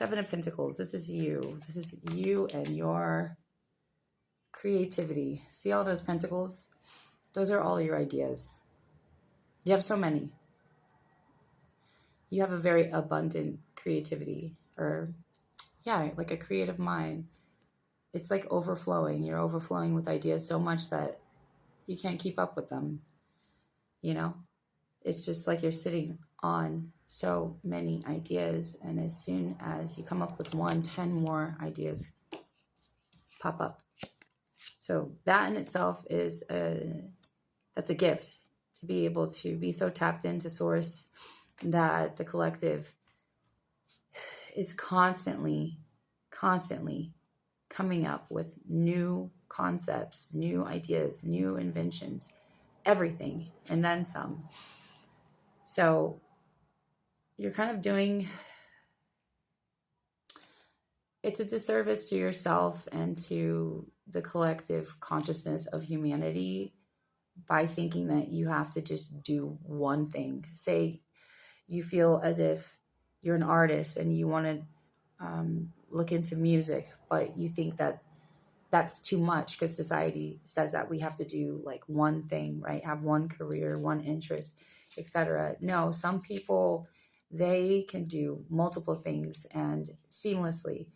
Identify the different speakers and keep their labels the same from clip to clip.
Speaker 1: Seven of Pentacles. This is you. This is you and your creativity. See all those pentacles? Those are all your ideas. You have so many. You have a very abundant creativity, or yeah, like a creative mind. It's like overflowing. You're overflowing with ideas so much that you can't keep up with them. You know, it's just like you're sitting on so many ideas. And as soon as you come up with 1, 10 more ideas pop up. So that in itself is that's a gift, to be able to be so tapped into source that the collective is constantly coming up with new concepts, new ideas, new inventions, everything, and then some. So you're kind of doing, it's a disservice to yourself and to the collective consciousness of humanity by thinking that you have to just do one thing. Say you feel as if you're an artist and you want to look into music, but you think that that's too much because society says that we have to do like one thing, right? Have one career, one interest, etc. No, some people, they can do multiple things and seamlessly.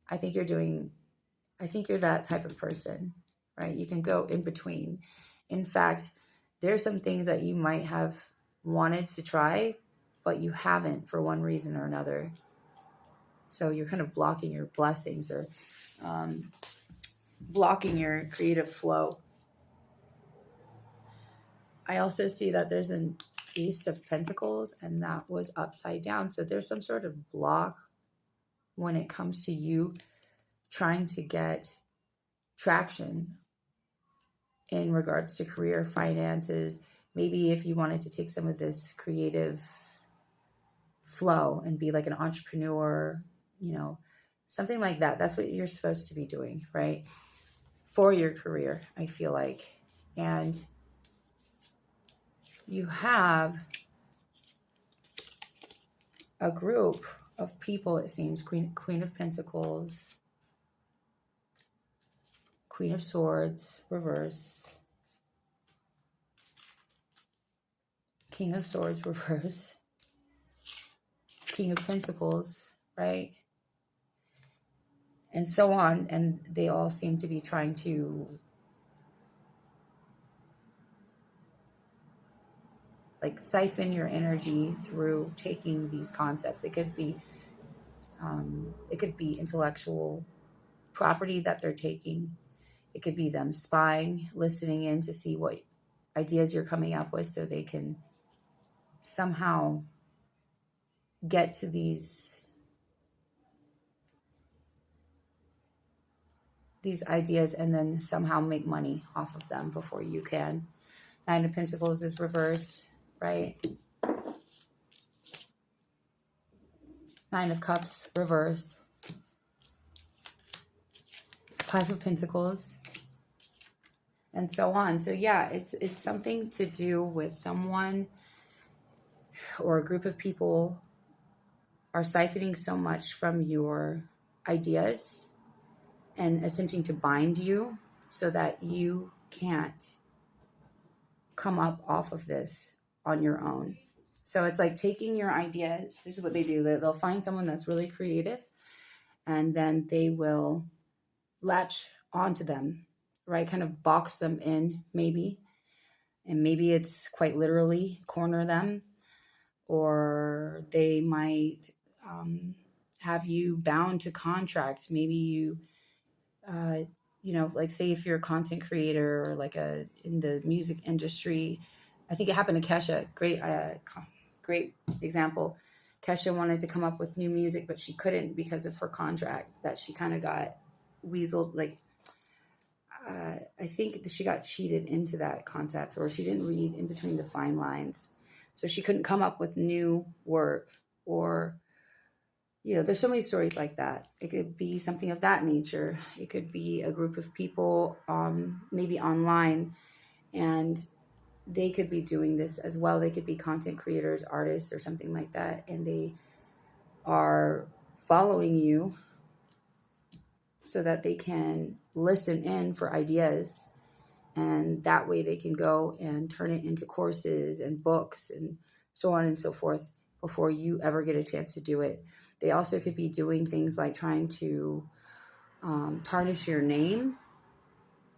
Speaker 1: I think you're that type of person, right? You can go in between. In fact, there's some things that you might have wanted to try, but you haven't for one reason or another. So you're kind of blocking your blessings, or blocking your creative flow. I also see that there's an Ace of Pentacles, and that was upside down. So there's some sort of block when it comes to you trying to get traction in regards to career, finances. Maybe if you wanted to take some of this creative flow and be like an entrepreneur, something like that. That's what you're supposed to be doing, right? For your career, I feel like. And you have a group of people, it seems. Queen of Pentacles, Queen of Swords, reverse, King of Swords, reverse, King of Pentacles, right? And so on. And they all seem to be trying to like siphon your energy through taking these concepts. It could be intellectual property that they're taking. It could be them spying, listening in to see what ideas you're coming up with, so they can somehow get to these ideas and then somehow make money off of them before you can. Nine of Pentacles is reverse, right? Nine of Cups, reverse. Five of Pentacles, and so on. So yeah, it's something to do with someone or a group of people are siphoning so much from your ideas and attempting to bind you so that you can't come up off of this on your own. So it's like taking your ideas. This is what they do. They'll find someone that's really creative, and then they will latch onto them, right? Kind of box them in, maybe. And maybe it's quite literally corner them, or they might have you bound to contract. Maybe you, like say if you're a content creator or like in the music industry. I think it happened to Kesha. Great example. Kesha wanted to come up with new music, but she couldn't because of her contract that she kind of got weaseled. Like, I think that she got cheated into that concept, or she didn't read in between the fine lines. So she couldn't come up with new work, or, there's so many stories like that. It could be something of that nature. It could be a group of people, maybe online, and they could be doing this as well. They could be content creators, artists, or something like that. And they are following you so that they can listen in for ideas, and that way they can go and turn it into courses and books and so on and so forth before you ever get a chance to do it. They also could be doing things like trying to tarnish your name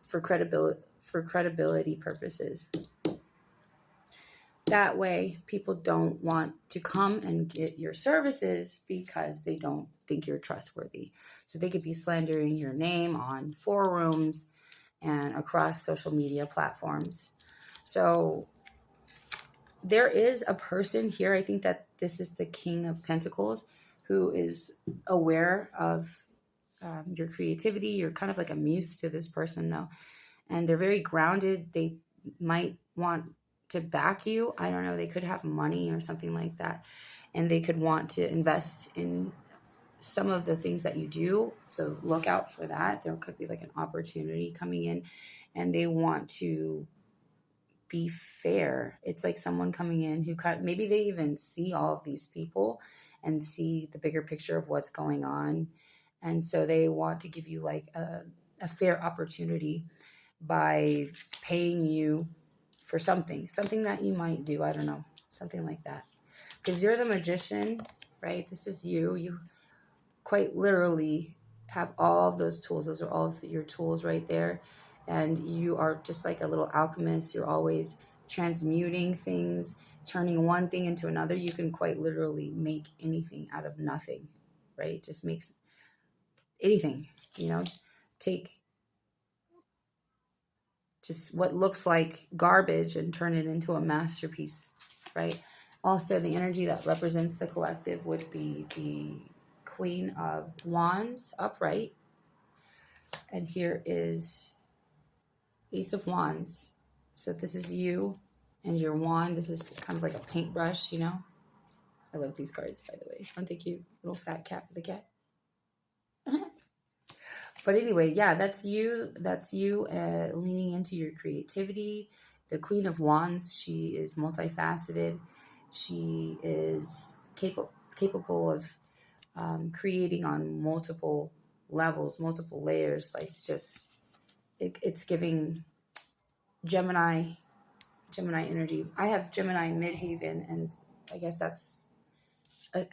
Speaker 1: for credibility purposes. That way people don't want to come and get your services because they don't think you're trustworthy. So they could be slandering your name on forums and across social media platforms. So there is a person here, I think that this is the King of Pentacles, who is aware of your creativity. You're kind of like a muse to this person, though. And they're very grounded. They might want to back you. I don't know. They could have money or something like that. And they could want to invest in some of the things that you do. So look out for that. There could be like an opportunity coming in, and they want to be fair. It's like someone coming in who maybe they even see all of these people and see the bigger picture of what's going on. And so they want to give you like a fair opportunity by paying you for something that you might do. I don't know, something like that. Because you're the magician, right? This is you. You quite literally have all of those tools. Those are all of your tools right there. And you are just like a little alchemist. You're always transmuting things, turning one thing into another. You can quite literally make anything out of nothing, right? Just makes anything, take just what looks like garbage and turn it into a masterpiece, right? Also, the energy that represents the collective would be the Queen of Wands upright. And here is Ace of Wands. So this is you and your wand. This is kind of like a paintbrush, I love these cards, by the way. Aren't they cute? Little fat cat with a cat. But anyway, yeah, that's you. That's you leaning into your creativity. The Queen of Wands, she is multifaceted. She is capable of creating on multiple levels, multiple layers. Like just, it's giving Gemini energy. I have Gemini midheaven, and I guess that's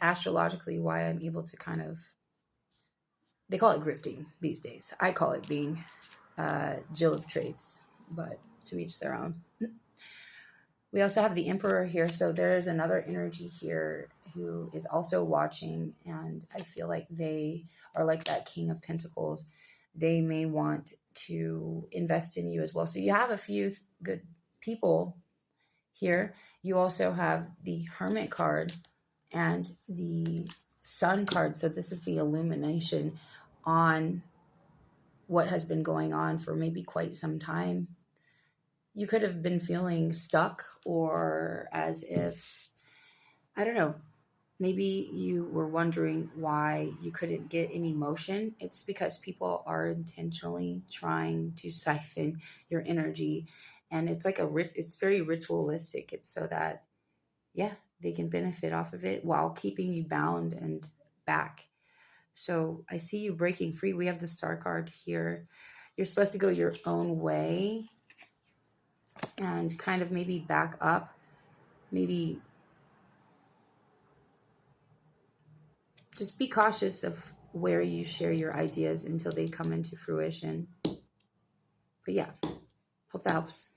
Speaker 1: astrologically why I'm able to kind of, they call it grifting these days. I call it being Jill of Trades, but to each their own. We also have the Emperor here, so there is another energy here who is also watching, and I feel like they are like that King of Pentacles. They may want to invest in you as well. So you have a few good people here. You also have the Hermit card and the Sun card. So this is the illumination on what has been going on for maybe quite some time. You could have been feeling stuck, or as if, I don't know, maybe you were wondering why you couldn't get any motion. It's because people are intentionally trying to siphon your energy. And it's like it's very ritualistic. It's so that, yeah, they can benefit off of it while keeping you bound and back. So I see you breaking free. We have the Star card here. You're supposed to go your own way and kind of maybe back up. Maybe just be cautious of where you share your ideas until they come into fruition. But yeah, hope that helps.